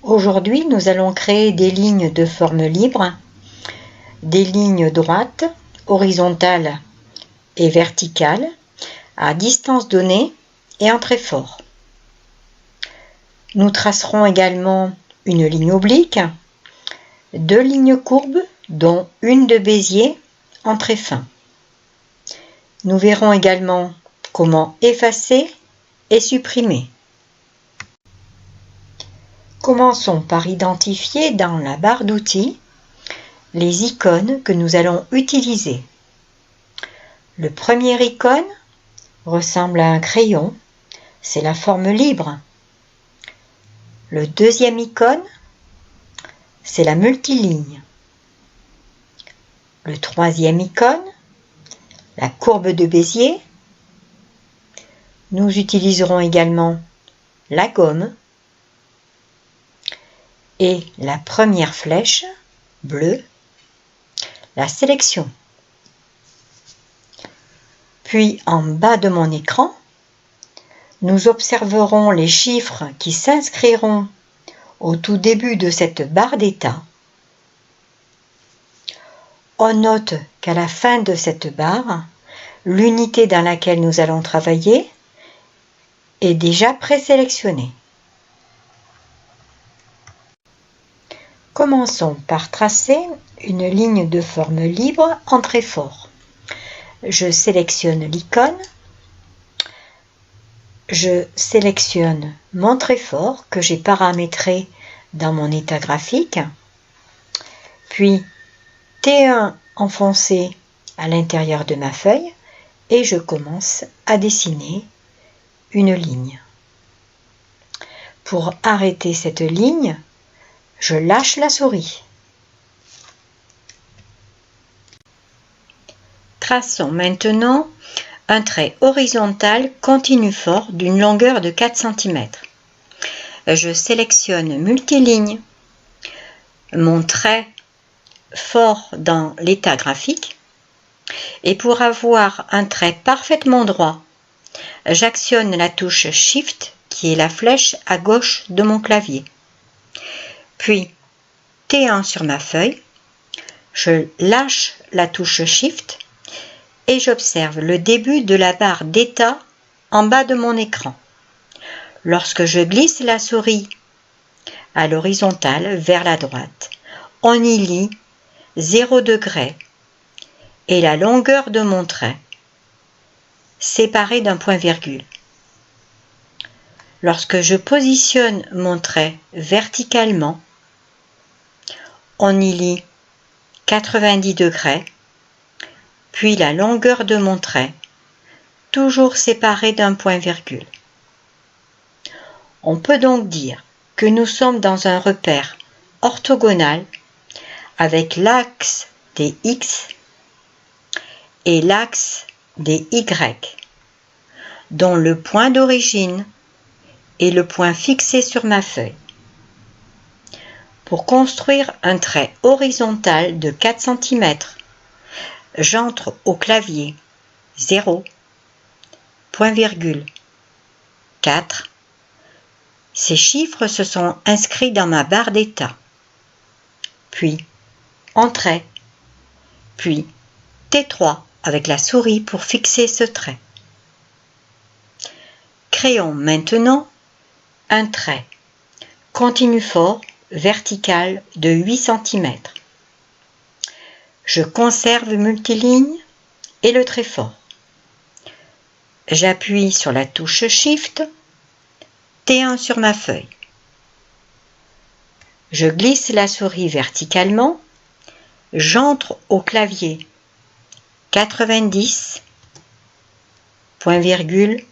Aujourd'hui, nous allons créer des lignes de forme libre, des lignes droites, horizontales et verticales, à distance donnée et en trait fort. Nous tracerons également une ligne oblique, deux lignes courbes, dont une de Bézier en trait fin. Nous verrons également comment effacer et supprimer. Commençons par identifier dans la barre d'outils les icônes que nous allons utiliser. Le premier icône ressemble à un crayon, c'est la forme libre. Le deuxième icône, c'est la multiligne. Le troisième icône, la courbe de Bézier. Nous utiliserons également la gomme et la première flèche bleue, la sélection. Puis en bas de mon écran, nous observerons les chiffres qui s'inscriront au tout début de cette barre d'état. On note qu'à la fin de cette barre, l'unité dans laquelle nous allons travailler est déjà présélectionnée. Commençons par tracer une ligne de forme libre en trait fort. Je sélectionne l'icône. Je sélectionne mon trait fort que j'ai paramétré dans mon état graphique, puis T1 enfoncé à l'intérieur de ma feuille et je commence à dessiner une ligne. Pour arrêter cette ligne, je lâche la souris. Traçons maintenant un trait horizontal continu fort d'une longueur de 4 cm. Je sélectionne multiligne, mon trait fort dans l'état graphique, et pour avoir un trait parfaitement droit, j'actionne la touche Shift qui est la flèche à gauche de mon clavier. Puis T1 sur ma feuille, je lâche la touche Shift et j'observe le début de la barre d'état en bas de mon écran. Lorsque je glisse la souris à l'horizontale vers la droite, on y lit 0 degré et la longueur de mon trait séparée d'un point-virgule. Lorsque je positionne mon trait verticalement, on y lit 90 degrés, puis la longueur de mon trait, toujours séparée d'un point-virgule. On peut donc dire que nous sommes dans un repère orthogonal avec l'axe des X et l'axe des Y, dont le point d'origine est le point fixé sur ma feuille. Pour construire un trait horizontal de 4 cm, j'entre au clavier 0, point virgule, 4. Ces chiffres se sont inscrits dans ma barre d'état. Puis Entrée, puis T3 avec la souris pour fixer ce trait. Créons maintenant un trait continu fort vertical de 8 cm. Je conserve multiligne et le trait fort. J'appuie sur la touche Shift, T1 sur ma feuille. Je glisse la souris verticalement, j'entre au clavier 90, point virgule,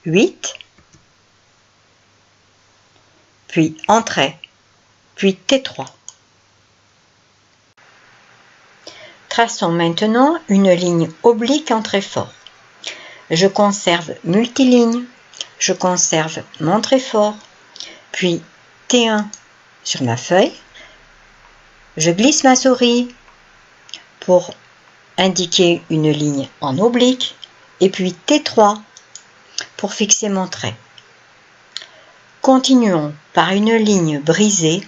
8, puis Entrée, puis T3. Traçons maintenant une ligne oblique en trait fort. Je conserve multiligne, je conserve mon trait fort, puis T1 sur ma feuille. Je glisse ma souris pour indiquer une ligne en oblique et puis T3 pour fixer mon trait. continuons par une ligne brisée.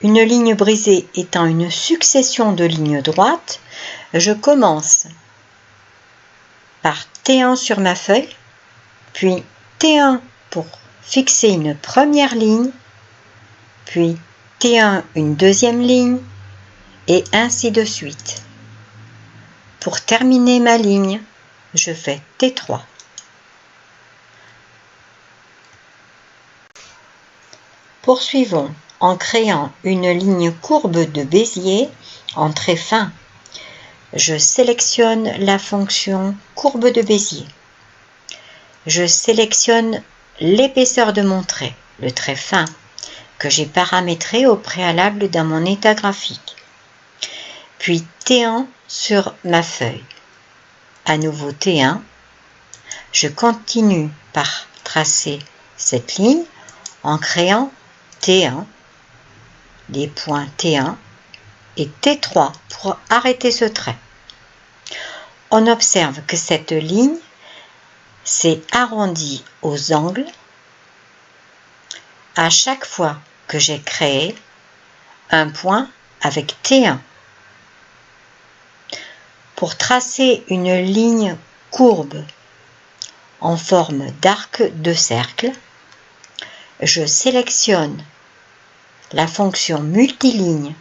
Une ligne brisée étant une succession de lignes droites, je commence par T1 sur ma feuille, puis T1 pour fixer une première ligne, puis T1 une deuxième ligne, et ainsi de suite. Pour terminer ma ligne, je fais T3. Poursuivons en créant une ligne courbe de Bézier en trait fin. Je sélectionne la fonction courbe de Bézier. Je sélectionne l'épaisseur de mon trait, le trait fin, que j'ai paramétré au préalable dans mon état graphique. Puis T1 sur ma feuille. À nouveau T1. Je continue par tracer cette ligne en créant T1, les points T1 et T3 pour arrêter ce trait. On observe que cette ligne s'est arrondie aux angles à chaque fois que j'ai créé un point avec T1. Pour tracer une ligne courbe en forme d'arc de cercle, je sélectionne la fonction multiligne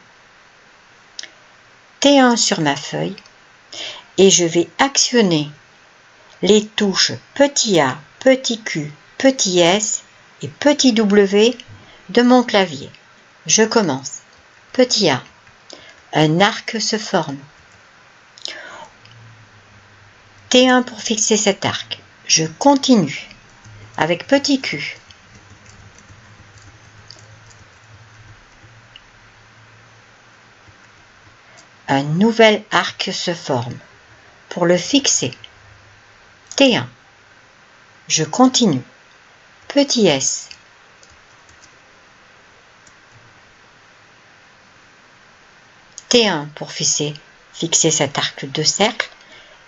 T1 sur ma feuille et je vais actionner les touches petit a, petit q, petit s et petit w de mon clavier. Je commence. Petit a, un arc se forme. T1 pour fixer cet arc. Je continue avec petit q. Un nouvel arc se forme. Pour le fixer, T1. Je continue. Petit s. T1 pour fixer cet arc de cercle.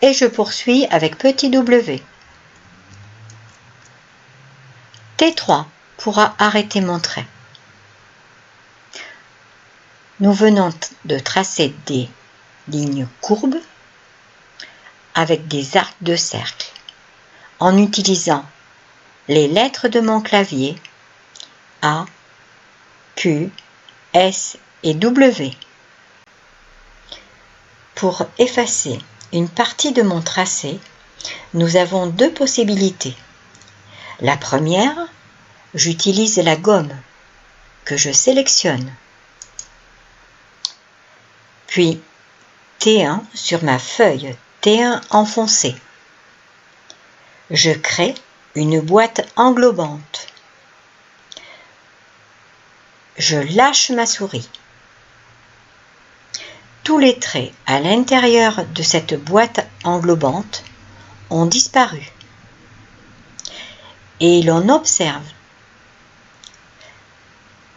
Et je poursuis avec petit w. T3 pour arrêter mon trait. Nous venons de tracer des lignes courbes avec des arcs de cercle en utilisant les lettres de mon clavier A, Q, S et W. Pour effacer une partie de mon tracé, nous avons deux possibilités. La première, j'utilise la gomme que je sélectionne. Puis T1 sur ma feuille, T1 enfoncé. Je crée une boîte englobante. Je lâche ma souris. Tous les traits à l'intérieur de cette boîte englobante ont disparu. Et l'on observe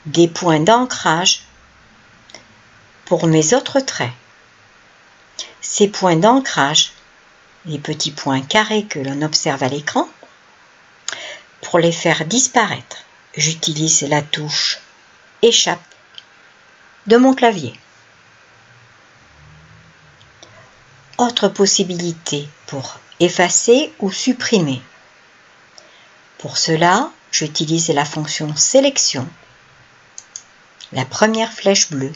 des points d'ancrage pour mes autres traits. Ces points d'ancrage, les petits points carrés que l'on observe à l'écran, pour les faire disparaître, j'utilise la touche Échappe de mon clavier. Autre possibilité pour effacer ou supprimer. Pour cela, j'utilise la fonction sélection, la première flèche bleue,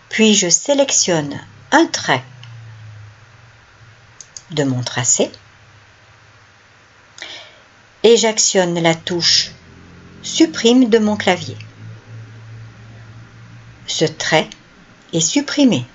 puis je sélectionne un trait de mon tracé et j'actionne la touche supprime de mon clavier. Ce trait est supprimé.